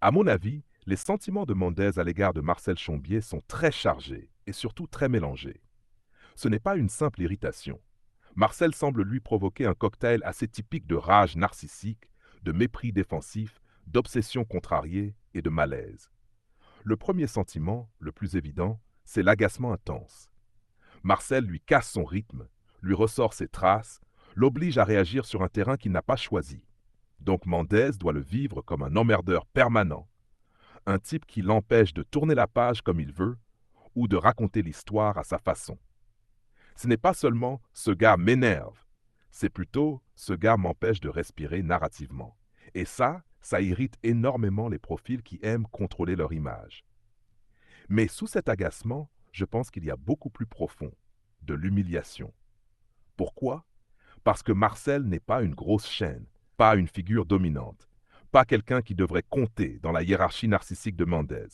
À mon avis, les sentiments de Mendez à l'égard de Marcel Chombier sont très chargés et surtout très mélangés. Ce n'est pas une simple irritation. Marcel semble lui provoquer un cocktail assez typique de rage narcissique, de mépris défensif, d'obsession contrariée et de malaise. Le premier sentiment, le plus évident, c'est l'agacement intense. Marcel lui casse son rythme, lui ressort ses traces, l'oblige à réagir sur un terrain qu'il n'a pas choisi. Donc Mendez doit le vivre comme un emmerdeur permanent, un type qui l'empêche de tourner la page comme il veut ou de raconter l'histoire à sa façon. Ce n'est pas seulement «ce gars m'énerve», c'est plutôt «ce gars m'empêche de respirer narrativement». Et ça irrite énormément les profils qui aiment contrôler leur image. Mais sous cet agacement, je pense qu'il y a beaucoup plus profond, de l'humiliation. Pourquoi? Parce que Marcel n'est pas une grosse chaîne, pas une figure dominante, pas quelqu'un qui devrait compter dans la hiérarchie narcissique de Mendez.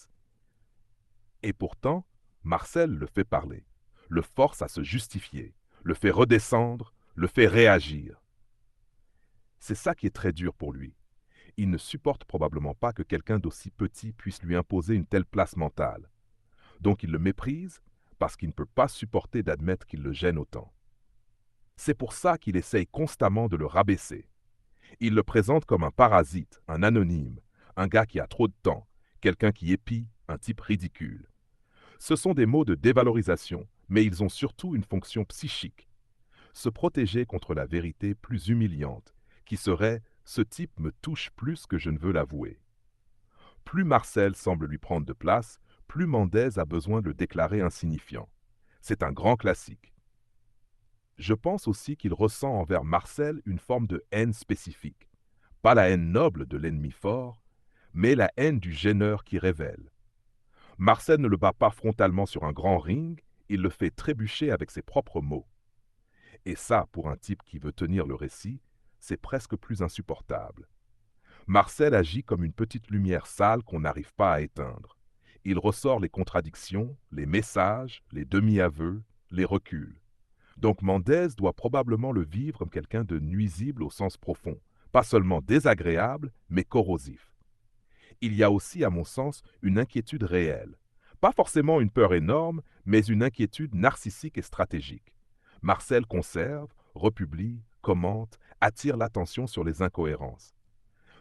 Et pourtant, Marcel le fait parler, le force à se justifier, le fait redescendre, le fait réagir. C'est ça qui est très dur pour lui. Il ne supporte probablement pas que quelqu'un d'aussi petit puisse lui imposer une telle place mentale. Donc il le méprise parce qu'il ne peut pas supporter d'admettre qu'il le gêne autant. C'est pour ça qu'il essaye constamment de le rabaisser. Il le présente comme un parasite, un anonyme, un gars qui a trop de temps, quelqu'un qui épie, un type ridicule. Ce sont des mots de dévalorisation, mais ils ont surtout une fonction psychique. Se protéger contre la vérité plus humiliante, qui serait «ce type me touche plus que je ne veux l'avouer». Plus Marcel semble lui prendre de place, plus Mendez a besoin de le déclarer insignifiant. C'est un grand classique. Je pense aussi qu'il ressent envers Marcel une forme de haine spécifique. Pas la haine noble de l'ennemi fort, mais la haine du gêneur qui révèle. Marcel ne le bat pas frontalement sur un grand ring, il le fait trébucher avec ses propres mots. Et ça, pour un type qui veut tenir le récit, c'est presque plus insupportable. Marcel agit comme une petite lumière sale qu'on n'arrive pas à éteindre. Il ressort les contradictions, les messages, les demi-aveux, les reculs. Donc Mendez doit probablement le vivre comme quelqu'un de nuisible au sens profond, pas seulement désagréable, mais corrosif. Il y a aussi, à mon sens, une inquiétude réelle. Pas forcément une peur énorme, mais une inquiétude narcissique et stratégique. Marcel conserve, republie, commente, attire l'attention sur les incohérences.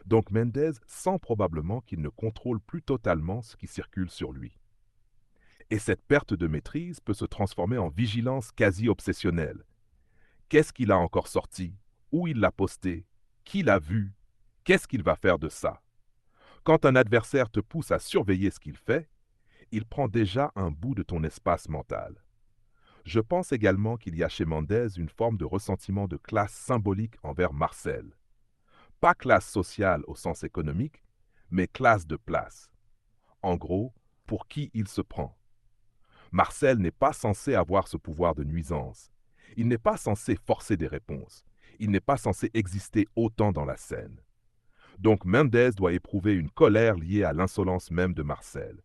Donc Mendez sent probablement qu'il ne contrôle plus totalement ce qui circule sur lui. Et cette perte de maîtrise peut se transformer en vigilance quasi obsessionnelle. Qu'est-ce qu'il a encore sorti? Où il l'a posté? Qui l'a vu? Qu'est-ce qu'il va faire de ça? Quand un adversaire te pousse à surveiller ce qu'il fait, il prend déjà un bout de ton espace mental. Je pense également qu'il y a chez Mendez une forme de ressentiment de classe symbolique envers Marcel. Pas classe sociale au sens économique, mais classe de place. En gros, pour qui il se prend. Marcel n'est pas censé avoir ce pouvoir de nuisance. Il n'est pas censé forcer des réponses. Il n'est pas censé exister autant dans la scène. Donc Mendez doit éprouver une colère liée à l'insolence même de Marcel.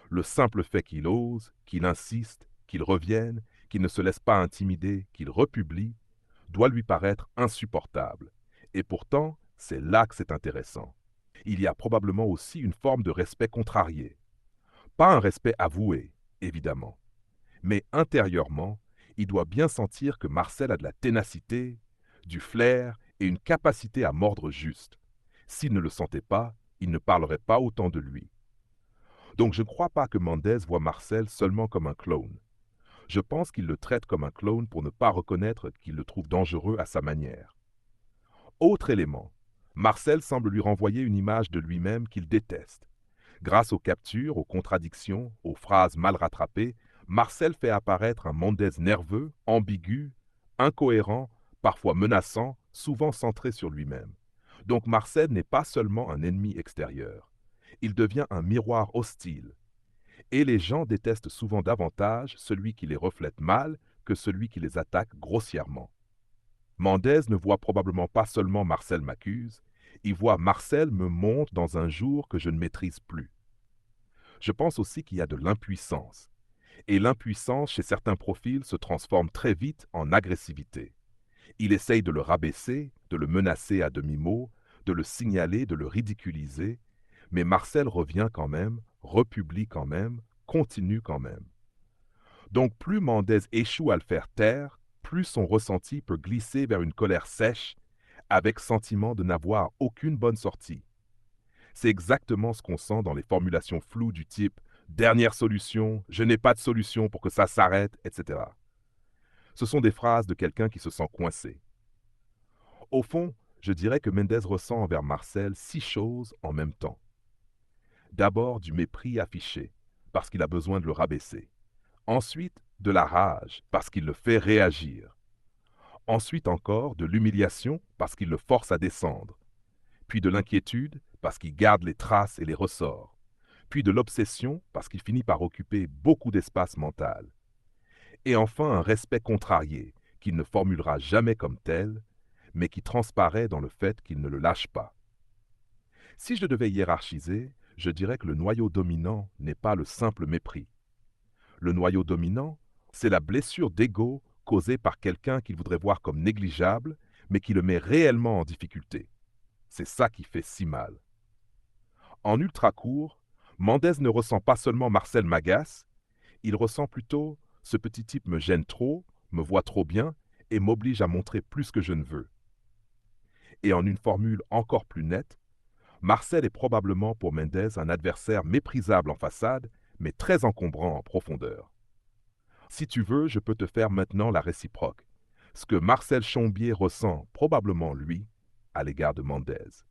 Le simple fait qu'il ose, qu'il insiste, qu'il revienne, qu'il ne se laisse pas intimider, qu'il republie, doit lui paraître insupportable. Et pourtant, c'est là que c'est intéressant. Il y a probablement aussi une forme de respect contrarié. Pas un respect avoué, évidemment. Mais intérieurement, il doit bien sentir que Marcel a de la ténacité, du flair et une capacité à mordre juste. S'il ne le sentait pas, il ne parlerait pas autant de lui. Donc je ne crois pas que Mendez voit Marcel seulement comme un clone. Je pense qu'il le traite comme un clone pour ne pas reconnaître qu'il le trouve dangereux à sa manière. Autre élément, Marcel semble lui renvoyer une image de lui-même qu'il déteste. Grâce aux captures, aux contradictions, aux phrases mal rattrapées, Marcel fait apparaître un Mendez nerveux, ambigu, incohérent, parfois menaçant, souvent centré sur lui-même. Donc Marcel n'est pas seulement un ennemi extérieur. Il devient un miroir hostile. Et les gens détestent souvent davantage celui qui les reflète mal que celui qui les attaque grossièrement. Mendez ne voit probablement pas seulement Marcel m'accuse, il voit Marcel me monte dans un jour que je ne maîtrise plus. Je pense aussi qu'il y a de l'impuissance. Et l'impuissance chez certains profils se transforme très vite en agressivité. Il essaye de le rabaisser, de le menacer à demi-mot, de le signaler, de le ridiculiser, Mais Marcel revient quand même, republie quand même, continue quand même. Donc plus Mendès échoue à le faire taire, plus son ressenti peut glisser vers une colère sèche, avec sentiment de n'avoir aucune bonne sortie. C'est exactement ce qu'on sent dans les formulations floues du type «dernière solution», «je n'ai pas de solution pour que ça s'arrête», etc. Ce sont des phrases de quelqu'un qui se sent coincé. Au fond, je dirais que Mendès ressent envers Marcel 6 choses en même temps. D'abord du mépris affiché, parce qu'il a besoin de le rabaisser. Ensuite, de la rage, parce qu'il le fait réagir. Ensuite encore, de l'humiliation, parce qu'il le force à descendre. Puis de l'inquiétude, parce qu'il garde les traces et les ressorts. Puis de l'obsession, parce qu'il finit par occuper beaucoup d'espace mental. Et enfin un respect contrarié, qu'il ne formulera jamais comme tel, mais qui transparaît dans le fait qu'il ne le lâche pas. Si je devais hiérarchiser, je dirais que le noyau dominant n'est pas le simple mépris. Le noyau dominant, c'est la blessure d'ego causée par quelqu'un qu'il voudrait voir comme négligeable, mais qui le met réellement en difficulté. C'est ça qui fait si mal. En ultra court, Mendès ne ressent pas seulement Marcel m'agace, il ressent plutôt ce petit type me gêne trop, me voit trop bien et m'oblige à montrer plus que je ne veux. Et en une formule encore plus nette, Marcel est probablement pour Mendès un adversaire méprisable en façade, mais très encombrant en profondeur. Si tu veux, je peux te faire maintenant la réciproque. Ce que Marcel Chombier ressent probablement lui à l'égard de Mendès.